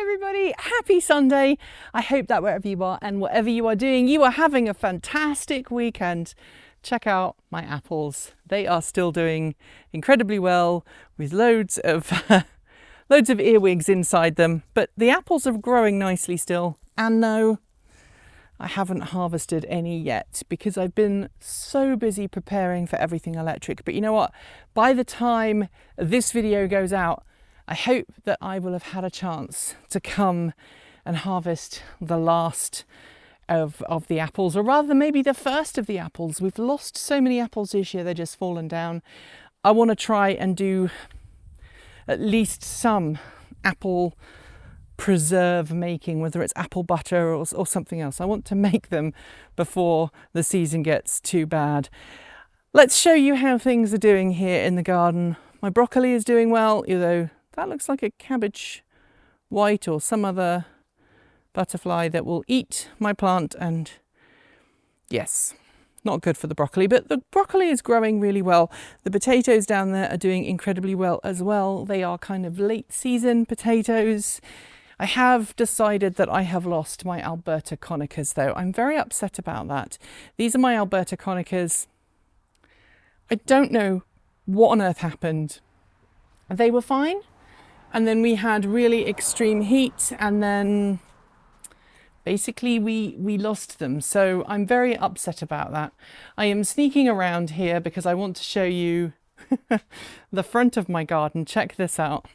Hi everybody, happy Sunday. I hope that wherever you are and whatever you are doing, you are having a fantastic weekend. Check out my apples. They are still doing incredibly well with loads of earwigs inside them, but the apples are growing nicely still. And no, I haven't harvested any yet because I've been so busy preparing for everything electric. But you know what? By the time this video goes out, I hope that I will have had a chance to come and harvest the last of the apples, or rather maybe the first of the apples. We've lost so many apples this year, they're just fallen down. I want to try and do at least some apple preserve making, whether it's apple butter or something else. I want to make them before the season gets too bad. Let's show you how things are doing here in the garden. My broccoli is doing well, although that looks like a cabbage white or some other butterfly that will eat my plant, and yes, not good for the broccoli, but the broccoli is growing really well. The potatoes down there are doing incredibly well as well. They are kind of late season potatoes. I have decided that I have lost my Alberta conicas though. I'm very upset about that. These are my Alberta conicas. I don't know what on earth happened. They were fine. And then we had really extreme heat, and then basically we lost them. So I'm very upset about that. I am sneaking around here because I want to show you the front of my garden. Check this out.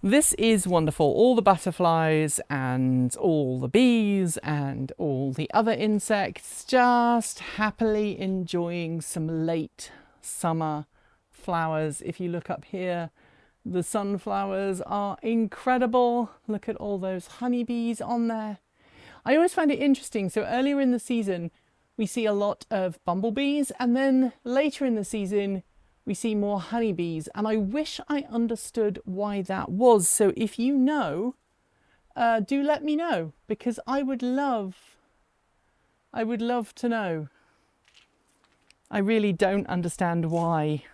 This is wonderful. All the butterflies and all the bees and all the other insects just happily enjoying some late summer flowers. If you look up here, the sunflowers are incredible. Look at all those honeybees on there. I always find it interesting. So earlier in the season, we see a lot of bumblebees, and then later in the season, we see more honeybees. And I wish I understood why that was. So if you know, do let me know, because I would love to know. I really don't understand why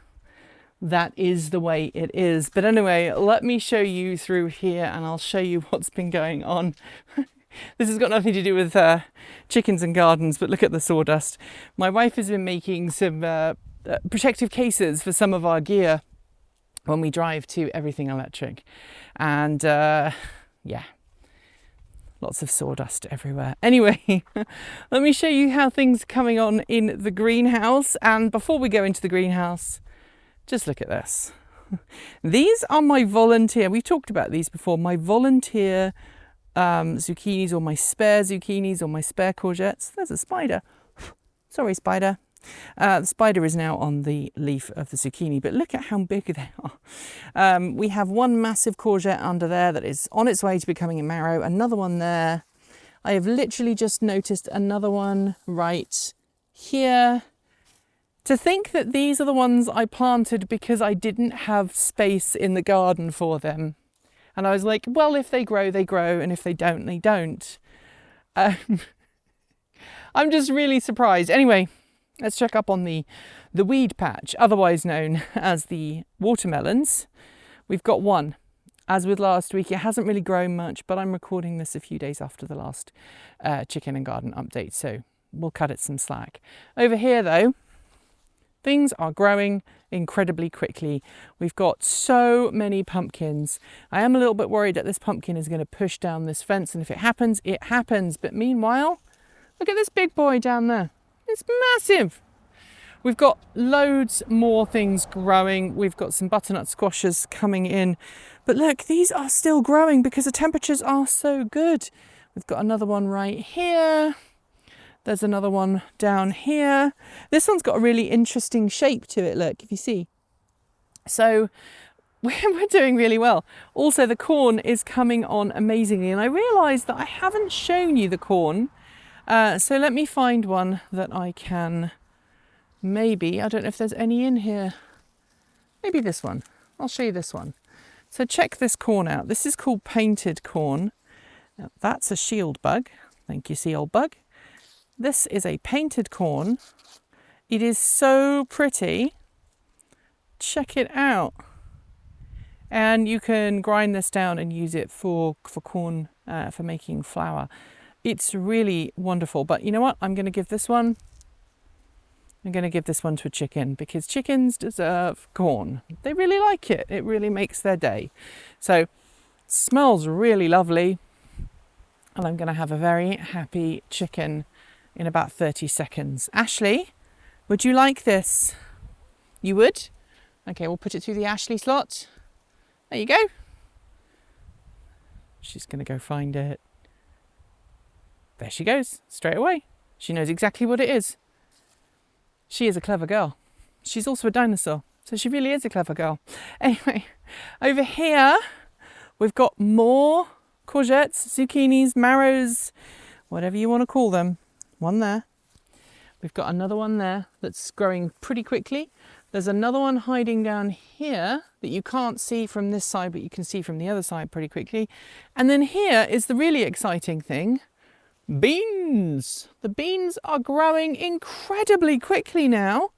that is the way it is. But anyway, let me show you through here and I'll show you what's been going on. This has got nothing to do with chickens and gardens, but look at the sawdust. My wife has been making some protective cases for some of our gear when we drive to everything electric. And yeah, lots of sawdust everywhere. Anyway, let me show you how things are coming on in the greenhouse. And before we go into the greenhouse, just look at this. These are my volunteer, we've talked about these before, my volunteer zucchinis, or my spare zucchinis, or my spare courgettes. There's a spider. Sorry, spider. The spider is now on the leaf of the zucchini, but look at how big they are. We have one massive courgette under there that is on its way to becoming a marrow, another one there. I have literally just noticed another one right here. To think that these are the ones I planted because I didn't have space in the garden for them. And I was like, well, if they grow, they grow, and if they don't, they don't. I'm just really surprised. Anyway, let's check up on the weed patch, otherwise known as the watermelons. We've got one. As with last week, it hasn't really grown much, but I'm recording this a few days after the last chicken and garden update, so we'll cut it some slack. Over here, though, things are growing incredibly quickly. We've got so many pumpkins. I am a little bit worried that this pumpkin is going to push down this fence, and if it happens, it happens. But meanwhile, look at this big boy down there. It's massive. We've got loads more things growing. We've got some butternut squashes coming in. But look, these are still growing because the temperatures are so good. We've got another one right here. There's another one down here. This one's got a really interesting shape to it, look, if you see. So we're doing really well. Also, the corn is coming on amazingly, and I realised that I haven't shown you the corn. So let me find one that I can maybe, I don't know if there's any in here. Maybe this one. I'll show you this one. So check this corn out. This is called painted corn. Now, that's a shield bug. Thank you, sea old bug. This is a painted corn. It is so pretty. Check it out. And you can grind this down and use it for corn, for making flour. It's really wonderful. But you know what? I'm going to give this one to a chicken, because chickens deserve corn. They really like it. It really makes their day. So smells really lovely. And I'm going to have a very happy chicken in about 30 seconds. Ashley, would you like this? You would? Okay, we'll put it through the Ashley slot. There you go. She's going to go find it. There she goes, straight away. She knows exactly what it is. She is a clever girl. She's also a dinosaur, so she really is a clever girl. Anyway, over here, we've got more courgettes, zucchinis, marrows, whatever you want to call them. One there. We've got another one there that's growing pretty quickly. There's another one hiding down here that you can't see from this side, but you can see from the other side pretty quickly. And then here is the really exciting thing. Beans. The beans are growing incredibly quickly now.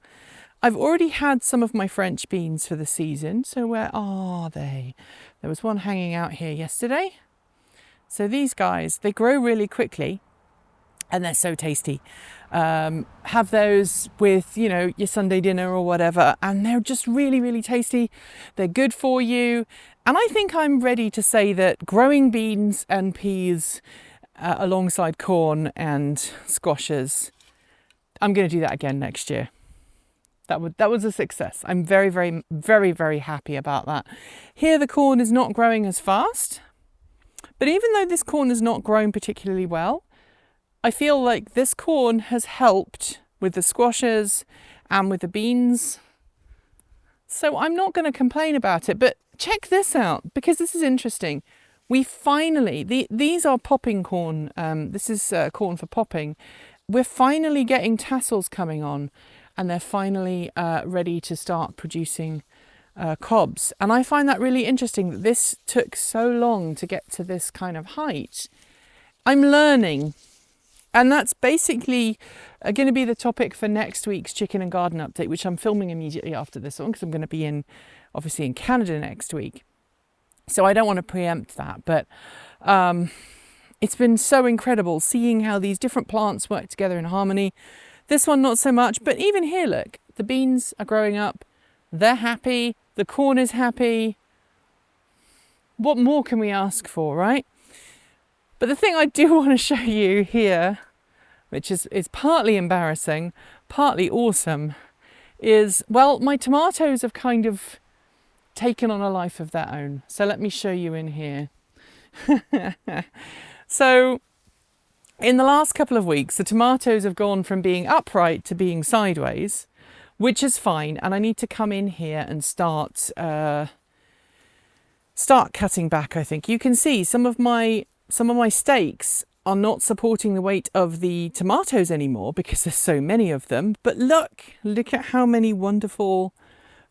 I've already had some of my French beans for the season. So where are they? There was one hanging out here yesterday. So these guys, they grow really quickly and they're so tasty. Have those with, you know, your Sunday dinner or whatever, and they're just really, really tasty. They're good for you. And I think I'm ready to say that growing beans and peas alongside corn and squashes, I'm going to do that again next year. That was a success. I'm very, very, very, very happy about that. Here the corn is not growing as fast, but even though this corn has not grown particularly well, I feel like this corn has helped with the squashes and with the beans. So I'm not going to complain about it, but check this out, because this is interesting. We finally, these are popping corn. This is corn for popping. We're finally getting tassels coming on, and they're finally ready to start producing cobs. And I find that really interesting that this took so long to get to this kind of height. I'm learning. And that's basically going to be the topic for next week's Chicken and Garden Update, which I'm filming immediately after this one, because I'm going to be obviously in Canada next week. So I don't want to preempt that, but it's been so incredible seeing how these different plants work together in harmony. This one, not so much, but even here, look, the beans are growing up. They're happy. The corn is happy. What more can we ask for, right? But the thing I do want to show you here, which is partly embarrassing, partly awesome, is, well, my tomatoes have kind of taken on a life of their own. So let me show you in here. So in the last couple of weeks, the tomatoes have gone from being upright to being sideways, which is fine. And I need to come in here and start cutting back, I think. You can see some of my stakes are not supporting the weight of the tomatoes anymore because there's so many of them. But look at how many wonderful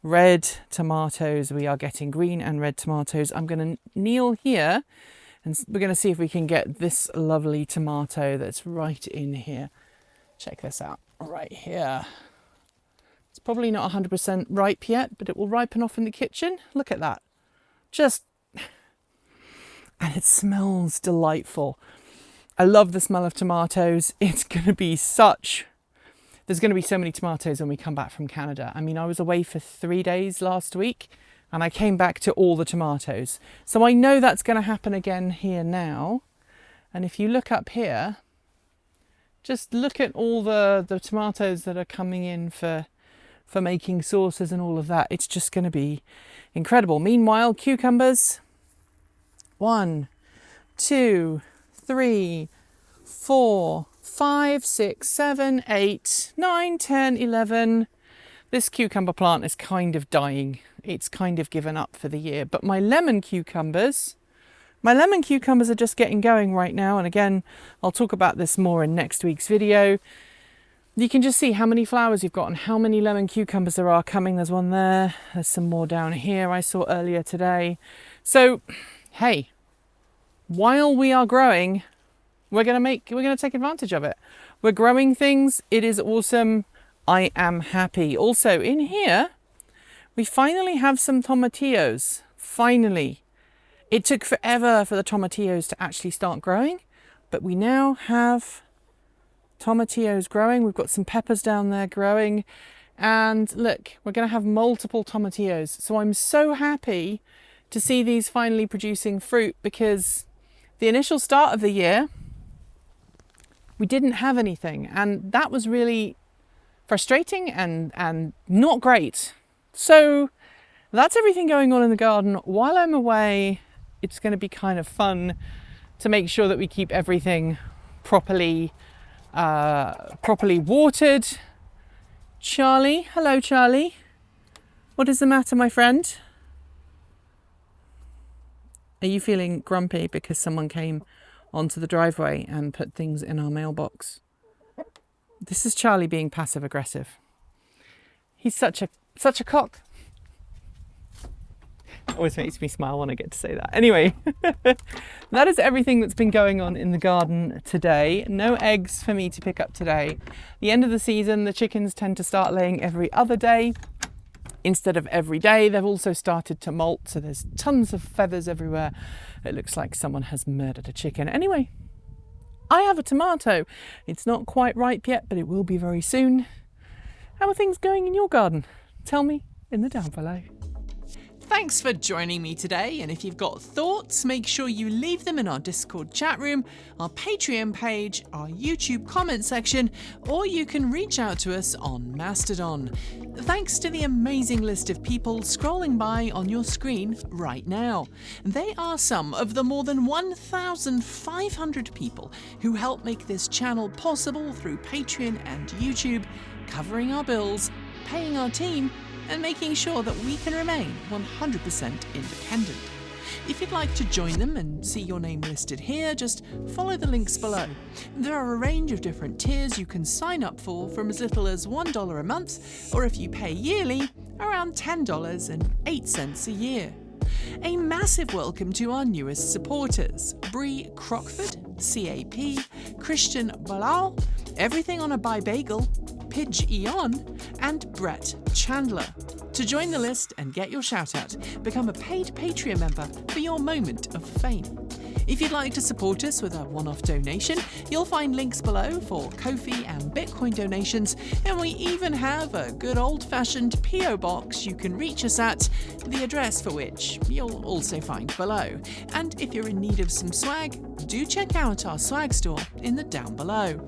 red tomatoes we are getting, green and red tomatoes. I'm going to kneel here and we're going to see if we can get this lovely tomato that's right in here. Check this out, right here. It's probably not 100% ripe yet, but it will ripen off in the kitchen. Look at that. And it smells delightful. I love the smell of tomatoes. It's going to be there's going to be so many tomatoes when we come back from Canada. I mean, I was away for 3 days last week and I came back to all the tomatoes. So I know that's going to happen again here now. And if you look up here, just look at all the tomatoes that are coming in for making sauces and all of that. It's just going to be incredible. Meanwhile, cucumbers. 1, 2, 3, 4, 5, 6, 7, 8, 9, 10, 11. This cucumber plant is kind of dying. It's kind of given up for the year. But my lemon cucumbers are just getting going right now. And again, I'll talk about this more in next week's video. You can just see how many flowers you've got and how many lemon cucumbers there are coming. There's one there. There's some more down here I saw earlier today. So, hey, while we are growing, we're going to take advantage of it. We're growing things. It is awesome. I am happy. Also in here, we finally have some tomatillos. finally. It took forever for the tomatillos to actually start growing, but we now have tomatillos growing. We've got some peppers down there growing, and look, we're going to have multiple tomatillos. So I'm so happy to see these finally producing fruit, because the initial start of the year, we didn't have anything, and that was really frustrating and not great. So that's everything going on in the garden. While I'm away, it's going to be kind of fun to make sure that we keep everything properly watered. Charlie, hello Charlie. What is the matter, my friend? Are you feeling grumpy because someone came onto the driveway and put things in our mailbox? This is Charlie being passive aggressive. He's such a cock. Always makes me smile when I get to say that. Anyway, that is everything that's been going on in the garden today. No eggs for me to pick up today. The end of the season, the chickens tend to start laying every other day instead of every day. They've also started to molt, so there's tons of feathers everywhere. It looks like someone has murdered a chicken. Anyway, I have a tomato. It's not quite ripe yet, but it will be very soon. How are things going in your garden? Tell me in the down below. Thanks for joining me today, and if you've got thoughts, make sure you leave them in our Discord chat room, our Patreon page, our YouTube comment section, or you can reach out to us on Mastodon. Thanks to the amazing list of people scrolling by on your screen right now. They are some of the more than 1,500 people who help make this channel possible through Patreon and YouTube, covering our bills, paying our team, and making sure that we can remain 100% independent. If you'd like to join them and see your name listed here, just follow the links below. There are a range of different tiers you can sign up for, from as little as $1 a month, or if you pay yearly, around $10.08 a year. A massive welcome to our newest supporters: Bree Crockford, CAP, Christian Balal, Everything on a Buy Bagel, Pidge Eon, and Brett Chandler. To join the list and get your shout out, become a paid Patreon member for your moment of fame. If you'd like to support us with a one-off donation, you'll find links below for Ko-fi and Bitcoin donations, and we even have a good old-fashioned PO box you can reach us at, the address for which you'll also find below. And if you're in need of some swag, do check out our swag store in the down below.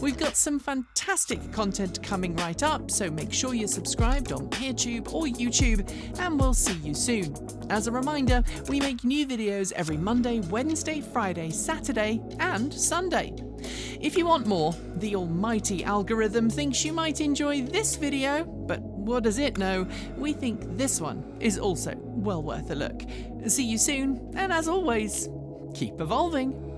We've got some fantastic content coming right up, so make sure you're subscribed on PeerTube or YouTube, and we'll see you soon. As a reminder, we make new videos every Monday, Wednesday, Friday, Saturday, and Sunday. If you want more, the almighty algorithm thinks you might enjoy this video, but what does it know? We think this one is also well worth a look. See you soon, and as always, keep evolving.